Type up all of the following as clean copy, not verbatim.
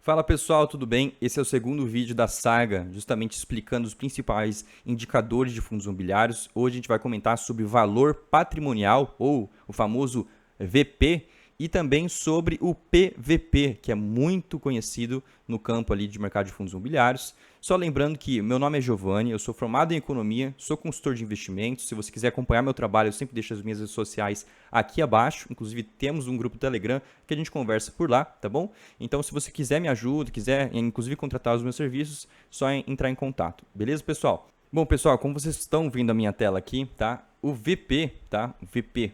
Fala pessoal, tudo bem? Esse é o segundo vídeo da saga, justamente explicando os principais indicadores de fundos imobiliários. Hoje a gente vai comentar sobre valor patrimonial, ou o famoso VP, e também sobre o PVP, que é muito conhecido no campo ali de mercado de fundos imobiliários. Só lembrando que meu nome é Giovanni, eu sou formado em economia, sou consultor de investimentos. Se você quiser acompanhar meu trabalho, eu sempre deixo as minhas redes sociais aqui abaixo. Inclusive temos um grupo Telegram que a gente conversa por lá, tá bom? Então se você quiser me ajuda, quiser inclusive contratar os meus serviços, só entrar em contato. Beleza, pessoal? Bom, pessoal, como vocês estão vendo a minha tela aqui, tá? O VP, tá? O VP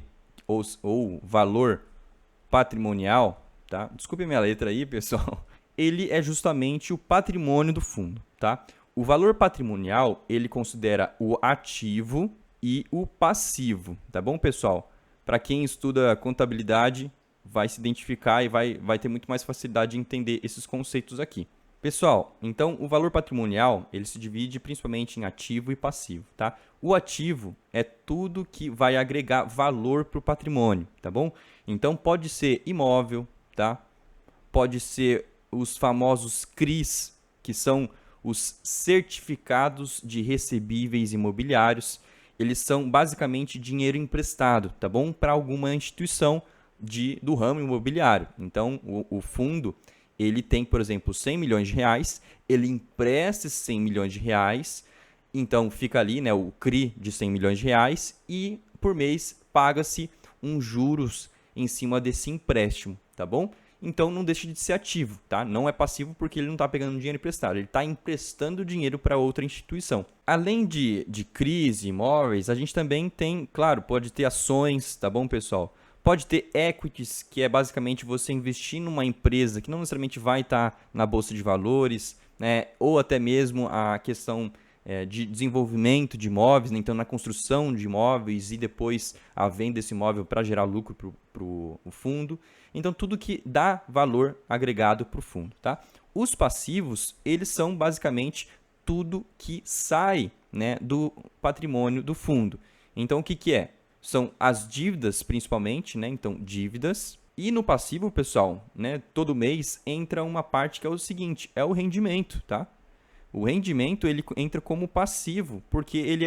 ou valor patrimonial, tá? Desculpe minha letra aí, pessoal. Ele é justamente o patrimônio do fundo, tá? O valor patrimonial, ele considera o ativo e o passivo, tá bom, pessoal? Para quem estuda contabilidade, vai se identificar e vai ter muito mais facilidade de entender esses conceitos aqui. Pessoal, então o valor patrimonial, ele se divide principalmente em ativo e passivo, tá? O ativo é tudo que vai agregar valor para o patrimônio, tá bom? Então pode ser imóvel, tá? Pode ser os famosos CRIs, que são os certificados de recebíveis imobiliários. Eles são basicamente dinheiro emprestado, tá bom? Para alguma instituição do ramo imobiliário. Então o fundo ele tem, por exemplo, 100 milhões de reais, ele empresta esses 100 milhões de reais, então fica ali, né, o CRI de 100 milhões de reais e por mês paga-se juros em cima desse empréstimo, tá bom? Então não deixa de ser ativo, tá? Não é passivo porque ele não está pegando dinheiro emprestado, ele está emprestando dinheiro para outra instituição. Além de CRIs e imóveis, a gente também tem, claro, pode ter ações, tá bom, pessoal? Pode ter equities, que é basicamente você investir numa empresa que não necessariamente vai estar na bolsa de valores, né? Ou até mesmo a questão de desenvolvimento de imóveis, né? Então na construção de imóveis e depois a venda desse imóvel para gerar lucro para o fundo. Então tudo que dá valor agregado para o fundo, tá? Os passivos, eles são basicamente tudo que sai, né, do patrimônio do fundo. Então o que é? São as dívidas, principalmente, né? Então, dívidas. E no passivo, pessoal, né? Todo mês entra uma parte que é o seguinte, é o rendimento, tá? O rendimento, ele entra como passivo, porque ele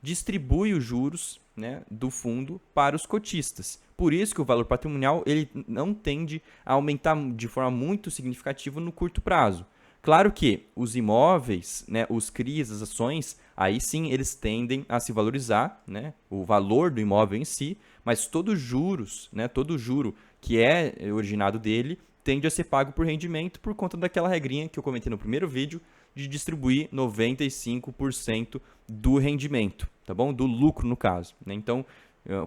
distribui os juros, né, do fundo para os cotistas. Por isso que o valor patrimonial, ele não tende a aumentar de forma muito significativa no curto prazo. Claro que os imóveis, né, os CRIs, as ações, aí sim eles tendem a se valorizar, né, o valor do imóvel em si, mas todos os juros, né, todo juro que é originado dele tende a ser pago por rendimento por conta daquela regrinha que eu comentei no primeiro vídeo de distribuir 95% do rendimento, tá bom? Do lucro no caso, né? Então,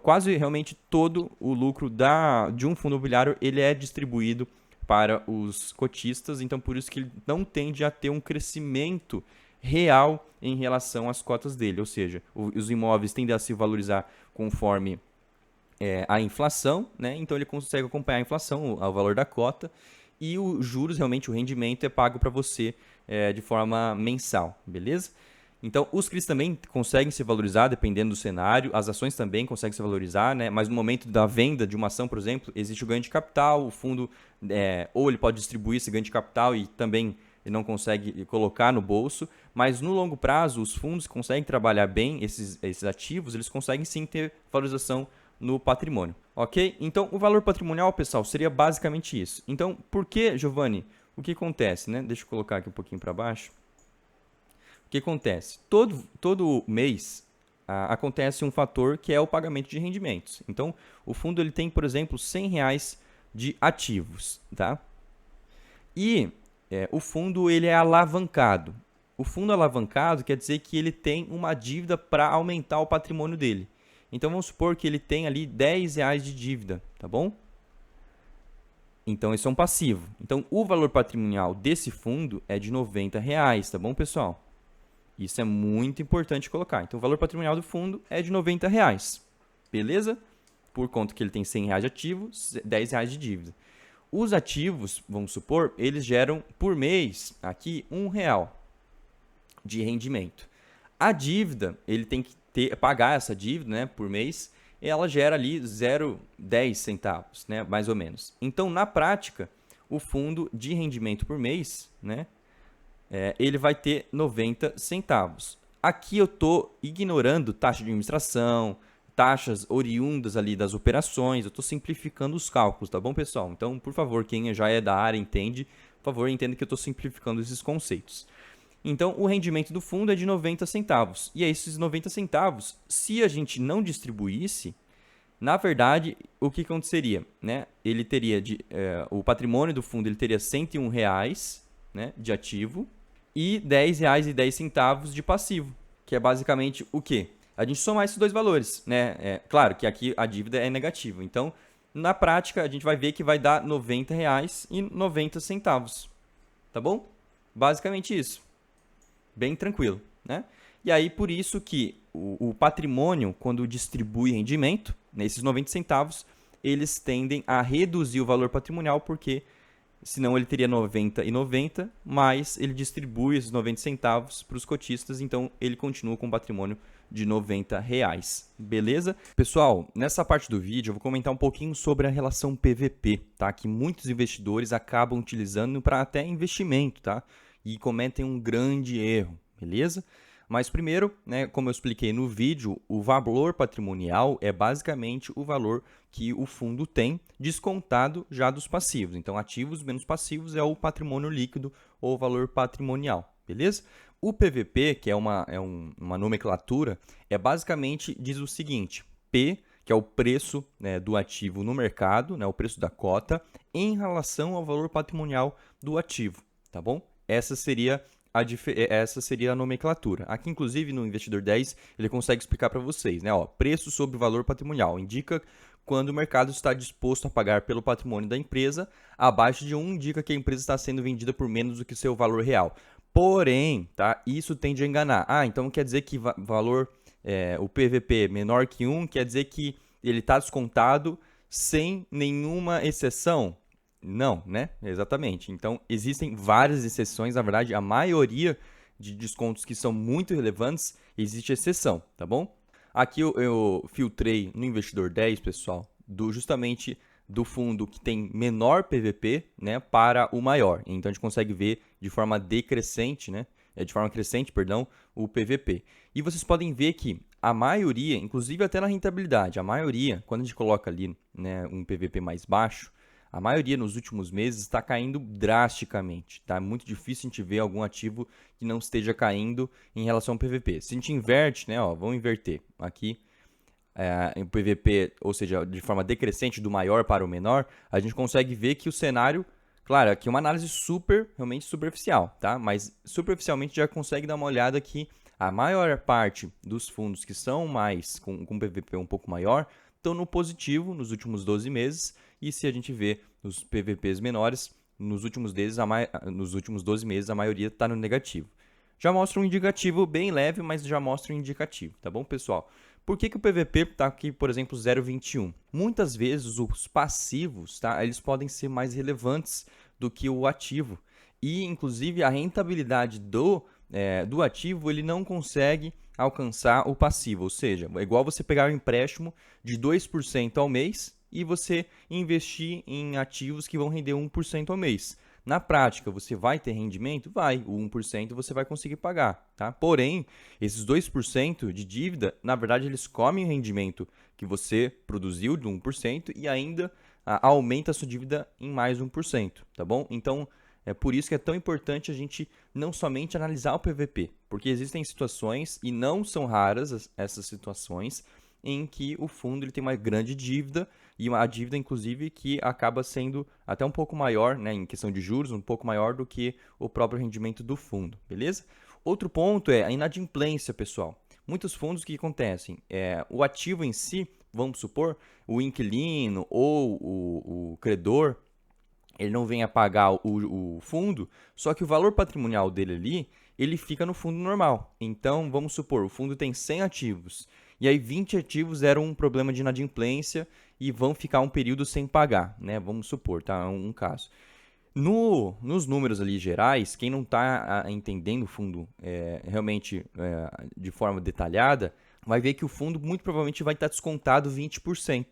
quase realmente todo o lucro de um fundo imobiliário ele é distribuído para os cotistas, então por isso que ele não tende a ter um crescimento real em relação às cotas dele, ou seja, os imóveis tendem a se valorizar conforme a inflação, né? Então ele consegue acompanhar a inflação, o valor da cota, e os juros, realmente o rendimento é pago para você de forma mensal, beleza? Então, os CRIs também conseguem se valorizar dependendo do cenário, as ações também conseguem se valorizar, né? Mas no momento da venda de uma ação, por exemplo, existe o ganho de capital, o fundo, ou ele pode distribuir esse ganho de capital e também ele não consegue colocar no bolso, mas no longo prazo, os fundos conseguem trabalhar bem esses ativos, eles conseguem sim ter valorização no patrimônio, ok? Então, o valor patrimonial, pessoal, seria basicamente isso. Então, por que, Giovanni? O que acontece, né? Deixa eu colocar aqui um pouquinho para baixo. O que acontece? Todo mês acontece um fator que é o pagamento de rendimentos. Então, o fundo ele tem, por exemplo, R$ 100 de ativos, tá? E o fundo ele é alavancado. O fundo alavancado quer dizer que ele tem uma dívida para aumentar o patrimônio dele. Então, vamos supor que ele tem ali R$ 10 de dívida, tá bom? Então, isso é um passivo. Então, o valor patrimonial desse fundo é de R$ 90, tá bom, pessoal? Isso é muito importante colocar. Então, o valor patrimonial do fundo é de R$ 90, beleza? Por conta que ele tem R$ 100 de ativo, R$ 10 de dívida. Os ativos, vamos supor, eles geram por mês aqui R$ 1 de rendimento. A dívida, ele tem que pagar essa dívida, né, por mês, e ela gera ali 0,10 centavos, né, mais ou menos. Então, na prática, o fundo de rendimento por mês, né, ele vai ter 90 centavos. Aqui eu estou ignorando taxa de administração, taxas oriundas ali das operações, eu estou simplificando os cálculos, tá bom, pessoal? Então, por favor, quem já é da área entende, por favor, entenda que eu estou simplificando esses conceitos. Então, o rendimento do fundo é de 90 centavos. E esses 90 centavos, se a gente não distribuísse, na verdade, o que aconteceria? Né? Ele teria o patrimônio do fundo ele teria R$ 101, né, de ativo e R$ 10,10 de passivo, que é basicamente o quê? A gente somar esses dois valores, né? Claro que aqui a dívida é negativa, então na prática a gente vai ver que vai dar R$ 90,90, tá bom? Basicamente isso, bem tranquilo, né? E aí por isso que o patrimônio, quando distribui rendimento, nesses 90 centavos, eles tendem a reduzir o valor patrimonial, porque senão ele teria 90,90, mas ele distribui esses 90 centavos para os cotistas, então ele continua com um patrimônio de R$ 90, beleza? Pessoal, nessa parte do vídeo eu vou comentar um pouquinho sobre a relação PVP, tá? Que muitos investidores acabam utilizando para até investimento, tá? E cometem um grande erro, beleza? Mas primeiro, né, como eu expliquei no vídeo, o valor patrimonial é basicamente o valor que o fundo tem descontado já dos passivos. Então, ativos menos passivos é o patrimônio líquido ou valor patrimonial, beleza? O PVP, que é uma nomenclatura, basicamente diz o seguinte: P, que é o preço, né, do ativo no mercado, né, o preço da cota, em relação ao valor patrimonial do ativo, tá bom? Essa seria a nomenclatura. Aqui, inclusive, no Investidor 10, ele consegue explicar para vocês, né? Ó, preço sobre valor patrimonial. Indica quando o mercado está disposto a pagar pelo patrimônio da empresa. Abaixo de 1, indica que a empresa está sendo vendida por menos do que seu valor real. Porém, tá? Isso tende a enganar. Então quer dizer que o PVP menor que 1 quer dizer que ele está descontado sem nenhuma exceção? Não, né? Exatamente. Então, existem várias exceções. Na verdade, a maioria de descontos que são muito relevantes, existe exceção, tá bom? Aqui eu filtrei no Investidor 10, pessoal, justamente do fundo que tem menor PVP, né, para o maior. Então, a gente consegue ver de forma decrescente, né? De forma crescente, perdão, o PVP. E vocês podem ver que a maioria, inclusive até na rentabilidade, a maioria, quando a gente coloca ali, né, um PVP mais baixo, a maioria nos últimos meses está caindo drasticamente. Tá? É muito difícil a gente ver algum ativo que não esteja caindo em relação ao PVP. Se a gente inverte, né, vamos inverter aqui o PVP, ou seja, de forma decrescente do maior para o menor, a gente consegue ver que o cenário, claro, aqui é uma análise realmente superficial, tá? Mas superficialmente já consegue dar uma olhada que a maior parte dos fundos que são mais com PVP um pouco maior estão no positivo nos últimos 12 meses. E se a gente vê os PVPs menores, nos últimos 12 meses, a maioria está no negativo. Já mostra um indicativo bem leve, mas já mostra um indicativo, tá bom, pessoal? Por que o PVP está aqui, por exemplo, 0,21? Muitas vezes os passivos, tá, eles podem ser mais relevantes do que o ativo. E, inclusive, a rentabilidade do ativo ele não consegue alcançar o passivo. Ou seja, é igual você pegar um empréstimo de 2% ao mês e você investir em ativos que vão render 1% ao mês. Na prática, você vai ter rendimento? Vai, o 1% você vai conseguir pagar, tá? Porém, esses 2% de dívida, na verdade, eles comem o rendimento que você produziu de 1% e ainda aumenta a sua dívida em mais 1%, tá bom? Então, é por isso que é tão importante a gente não somente analisar o PVP, porque existem situações, e não são raras essas situações, em que o fundo ele tem uma grande dívida, e uma dívida, inclusive, que acaba sendo até um pouco maior, né, em questão de juros, um pouco maior do que o próprio rendimento do fundo, beleza? Outro ponto é a inadimplência, pessoal. Muitos fundos, o que acontecem? O ativo em si, vamos supor, o inquilino ou o credor, ele não vem a pagar o fundo, só que o valor patrimonial dele ali, ele fica no fundo normal. Então, vamos supor, o fundo tem 100 ativos, e aí 20 ativos deram um problema de inadimplência e vão ficar um período sem pagar, né? Vamos supor, tá? Um caso. Nos números ali gerais, quem não está entendendo o fundo realmente de forma detalhada, vai ver que o fundo muito provavelmente vai estar descontado 20%.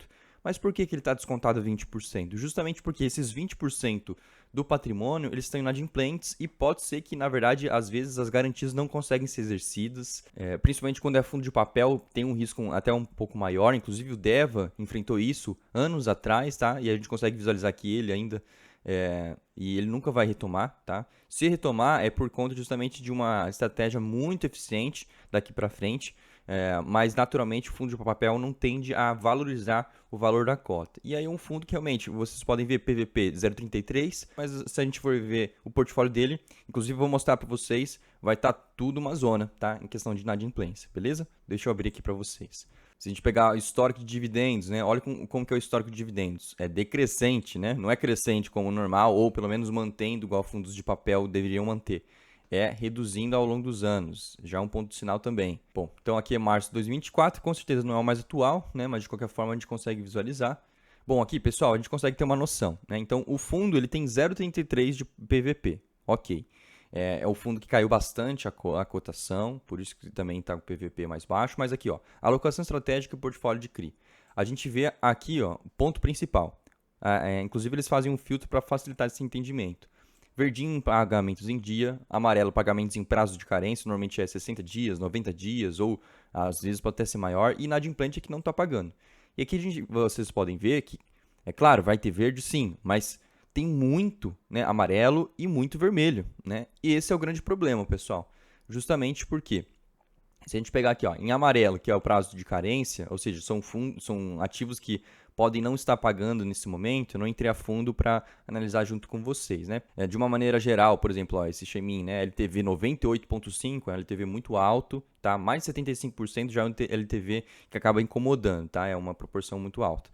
Mas por que ele está descontado 20%? Justamente porque esses 20% do patrimônio, eles estão inadimplentes e pode ser que, na verdade, às vezes as garantias não conseguem ser exercidas, principalmente quando é fundo de papel, tem um risco até um pouco maior, inclusive o DEVA enfrentou isso anos atrás, tá? E a gente consegue visualizar que ele ainda e ele nunca vai retomar, tá? Se retomar é por conta justamente de uma estratégia muito eficiente daqui para frente, mas naturalmente o fundo de papel não tende a valorizar o valor da cota. E aí um fundo que realmente vocês podem ver PVP 0,33, mas se a gente for ver o portfólio dele, inclusive vou mostrar para vocês, vai estar tudo uma zona, tá? Em questão de inadimplência, beleza? Deixa eu abrir aqui para vocês. Se a gente pegar o histórico de dividendos, né? Olha como que é o histórico de dividendos. É decrescente, né? Não é crescente como normal, ou pelo menos mantendo igual fundos de papel deveriam manter. É reduzindo ao longo dos anos. Já um ponto de sinal também. Bom, então aqui é março de 2024, com certeza não é o mais atual, né? Mas de qualquer forma a gente consegue visualizar. Bom, aqui, pessoal, a gente consegue ter uma noção, né? Então, o fundo ele tem 0,33 de PVP. Ok. É o fundo que caiu bastante a cotação, por isso que também está com o PVP mais baixo. Mas aqui, ó, alocação estratégica e portfólio de CRI. A gente vê aqui, ó, o ponto principal. Inclusive, eles fazem um filtro para facilitar esse entendimento. Verdinho, pagamentos em dia. Amarelo, pagamentos em prazo de carência. Normalmente é 60 dias, 90 dias, ou às vezes pode até ser maior. E inadimplente é que não está pagando. E aqui vocês podem ver que, é claro, vai ter verde sim, mas tem muito, né, amarelo e muito vermelho, né? E esse é o grande problema, pessoal. Justamente porque, se a gente pegar aqui, ó, em amarelo, que é o prazo de carência, ou seja, são ativos que podem não estar pagando nesse momento, eu não entrei a fundo para analisar junto com vocês, né? De uma maneira geral, por exemplo, ó, esse Xemin, né, LTV 98.5, é um LTV muito alto, tá? Mais de 75% já é um LTV que acaba incomodando, tá? É uma proporção muito alta.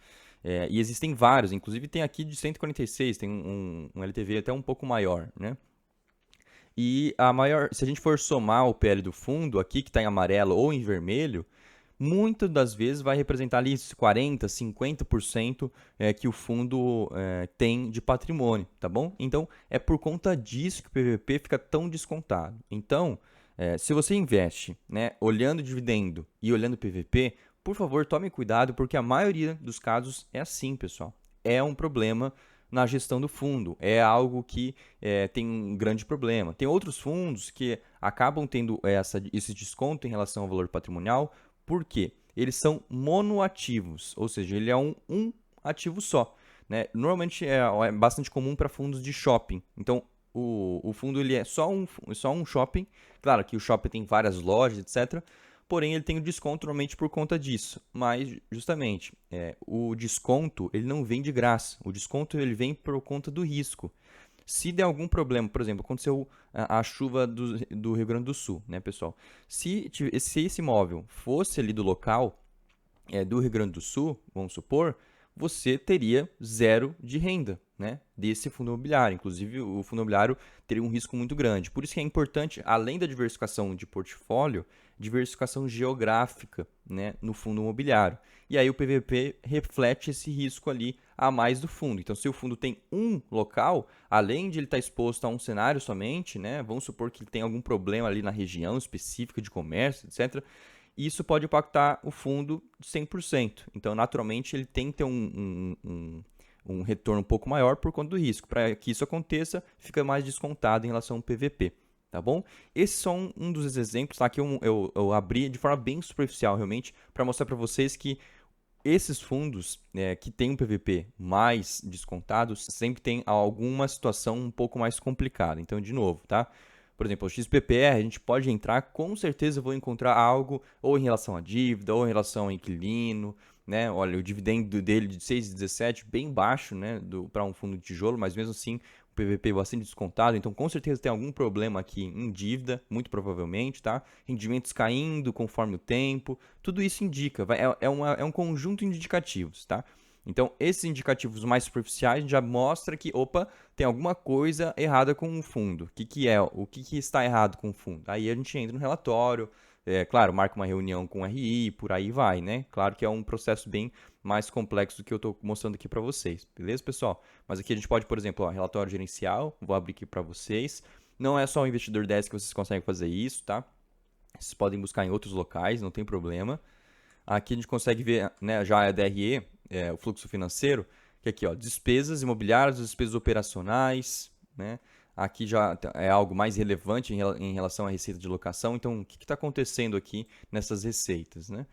E existem vários, inclusive tem aqui de 146, tem um LTV até um pouco maior, né? E se a gente for somar o PL do fundo, aqui que está em amarelo ou em vermelho, muitas das vezes vai representar ali 40%, 50% que o fundo tem de patrimônio, tá bom? Então, é por conta disso que o PVP fica tão descontado. Então, se você investe, né, olhando dividendo e olhando PVP, por favor, tome cuidado, porque a maioria dos casos é assim, pessoal. É um problema na gestão do fundo, é algo que tem um grande problema. Tem outros fundos que acabam tendo esse desconto em relação ao valor patrimonial, por quê? Eles são monoativos, ou seja, ele é um ativo só. Né? Normalmente é bastante comum para fundos de shopping. Então, o fundo ele é só um shopping. Claro que o shopping tem várias lojas, etc. Porém, ele tem o desconto normalmente por conta disso. Mas, justamente, o desconto ele não vem de graça. O desconto ele vem por conta do risco. Se der algum problema, por exemplo, aconteceu a chuva do Rio Grande do Sul, né, pessoal? Se esse imóvel fosse ali do local, do Rio Grande do Sul, vamos supor, você teria zero de renda, né, desse fundo imobiliário. Inclusive, o fundo imobiliário teria um risco muito grande. Por isso que é importante, além da diversificação de portfólio, diversificação geográfica, né, no fundo imobiliário. E aí o PVP reflete esse risco ali a mais do fundo. Então, se o fundo tem um local, além de ele estar exposto a um cenário somente, né, vamos supor que ele tem algum problema ali na região específica de comércio, etc., isso pode impactar o fundo de 100%. Então, naturalmente, ele tem que ter um retorno um pouco maior por conta do risco. Para que isso aconteça, fica mais descontado em relação ao PVP. Tá bom? Esses são um dos exemplos, tá? Que eu abri de forma bem superficial, realmente, para mostrar para vocês que esses fundos que têm um PVP mais descontado sempre tem alguma situação um pouco mais complicada. Então, de novo, tá? Por exemplo, o XPPR, a gente pode entrar, com certeza eu vou encontrar algo ou em relação à dívida, ou em relação ao inquilino, né? Olha, o dividendo dele de 6,17, bem baixo, né? Para um fundo de tijolo, mas mesmo assim, o PVP bastante descontado, então com certeza tem algum problema aqui em dívida, muito provavelmente, tá? Rendimentos caindo conforme o tempo, tudo isso indica, é um conjunto de indicativos, tá? Então, esses indicativos mais superficiais já mostra que, opa, tem alguma coisa errada com o fundo. O que é? O que está errado com o fundo? Aí a gente entra no relatório, claro, marca uma reunião com o RI, por aí vai, né? Claro que é um processo bem mais complexo do que eu estou mostrando aqui para vocês, beleza, pessoal? Mas aqui a gente pode, por exemplo, ó, relatório gerencial, vou abrir aqui para vocês. Não é só o Investidor 10 que vocês conseguem fazer isso, tá? Vocês podem buscar em outros locais, não tem problema. Aqui a gente consegue ver, né, já a DRE, o fluxo financeiro, que aqui, ó, despesas imobiliárias, despesas operacionais, né? Aqui já é algo mais relevante em relação à receita de locação. Então, o que está acontecendo aqui nessas receitas, né?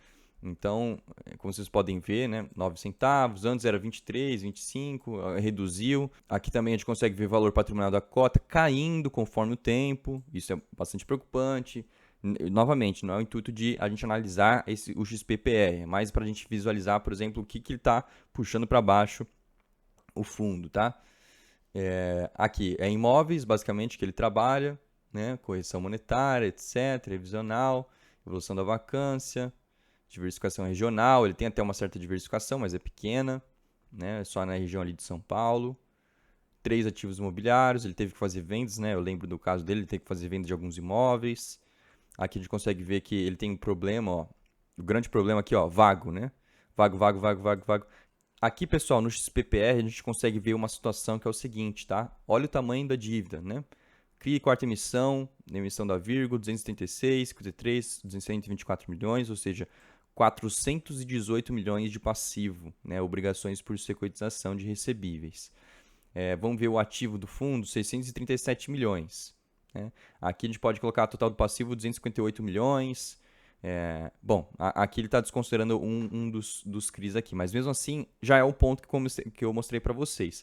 Então, como vocês podem ver, né, 9 centavos, antes era 23, 25, reduziu. Aqui também a gente consegue ver o valor patrimonial da cota caindo conforme o tempo, isso é bastante preocupante. Novamente, não é o intuito de a gente analisar o XPPR, é mais para a gente visualizar, por exemplo, o que ele está puxando para baixo o fundo, tá? Aqui é imóveis, basicamente, que ele trabalha, né? Correção monetária, etc., revisional, evolução da vacância, diversificação regional, ele tem até uma certa diversificação, mas é pequena, né? Só na região ali de São Paulo. 3 ativos imobiliários, ele teve que fazer vendas, né? Eu lembro do caso dele, ele teve que fazer vendas de alguns imóveis. Aqui a gente consegue ver que ele tem um problema, ó. O grande problema aqui, ó, vago, né? Vago, vago, vago, vago, vago. Aqui, pessoal, no XPPR a gente consegue ver uma situação que é o seguinte, tá? Olha o tamanho da dívida, né? CRI, quarta emissão, emissão da Virgo, 236, 53, 224 milhões, ou seja, 418 milhões de passivo, né? Obrigações por securitização de recebíveis. Vamos ver o ativo do fundo, 637 milhões. Né? Aqui a gente pode colocar total do passivo, 258 milhões. Aqui ele está desconsiderando um dos CRIs aqui, mas mesmo assim já é o ponto que eu mostrei para vocês.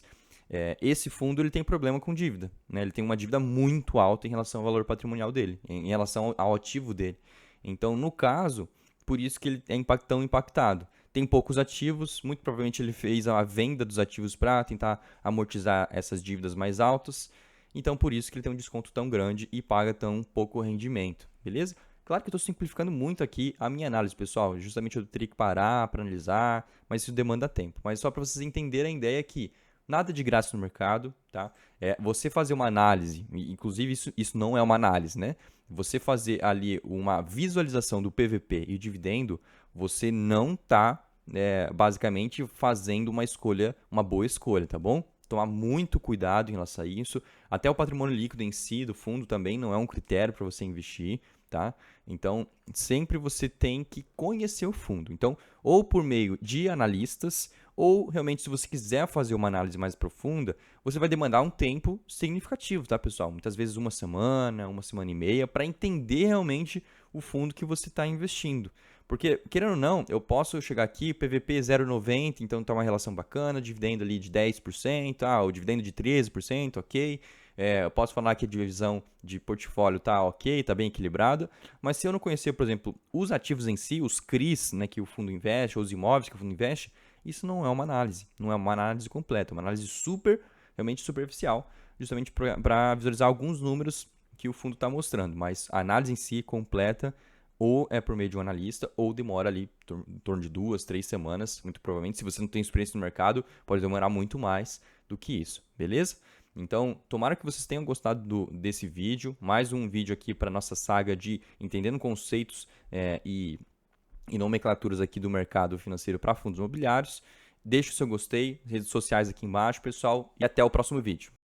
Esse fundo ele tem problema com dívida, né? Ele tem uma dívida muito alta em relação ao valor patrimonial dele, em relação ao ativo dele. Então, no caso, por isso que ele é tão impactado. Tem poucos ativos, muito provavelmente ele fez a venda dos ativos para tentar amortizar essas dívidas mais altas. Então, por isso que ele tem um desconto tão grande e paga tão pouco rendimento, beleza? Claro que eu estou simplificando muito aqui a minha análise, pessoal. Justamente eu teria que parar para analisar, mas isso demanda tempo. Mas só para vocês entenderem a ideia que nada de graça no mercado, tá? Você fazer uma análise, inclusive isso não é uma análise, né? Você fazer ali uma visualização do PVP e o dividendo, você não está basicamente fazendo uma boa escolha, tá bom? Tomar muito cuidado em relação a isso. Até o patrimônio líquido em si do fundo também não é um critério para você investir, tá? Então, sempre você tem que conhecer o fundo. Então, ou por meio de analistas, ou realmente se você quiser fazer uma análise mais profunda, você vai demandar um tempo significativo, tá, pessoal? Muitas vezes uma semana e meia, para entender realmente o fundo que você está investindo. Porque, querendo ou não, eu posso chegar aqui, PVP 0,90, então está uma relação bacana, dividendo ali de 10%, o dividendo de 13%, ok. Eu posso falar que a divisão de portfólio está ok, está bem equilibrado, mas se eu não conhecer, por exemplo, os ativos em si, os CRIs, né, que o fundo investe, ou os imóveis que o fundo investe, isso não é uma análise, não é uma análise completa, é uma análise realmente superficial, justamente para visualizar alguns números que o fundo está mostrando, mas a análise em si completa ou é por meio de um analista, ou demora ali em torno de 2, 3 semanas, muito provavelmente. Se você não tem experiência no mercado, pode demorar muito mais do que isso, beleza? Então, tomara que vocês tenham gostado desse vídeo. Mais um vídeo aqui para nossa saga de entendendo conceitos e nomenclaturas aqui do mercado financeiro para fundos imobiliários. Deixe o seu gostei, redes sociais aqui embaixo, pessoal, e até o próximo vídeo.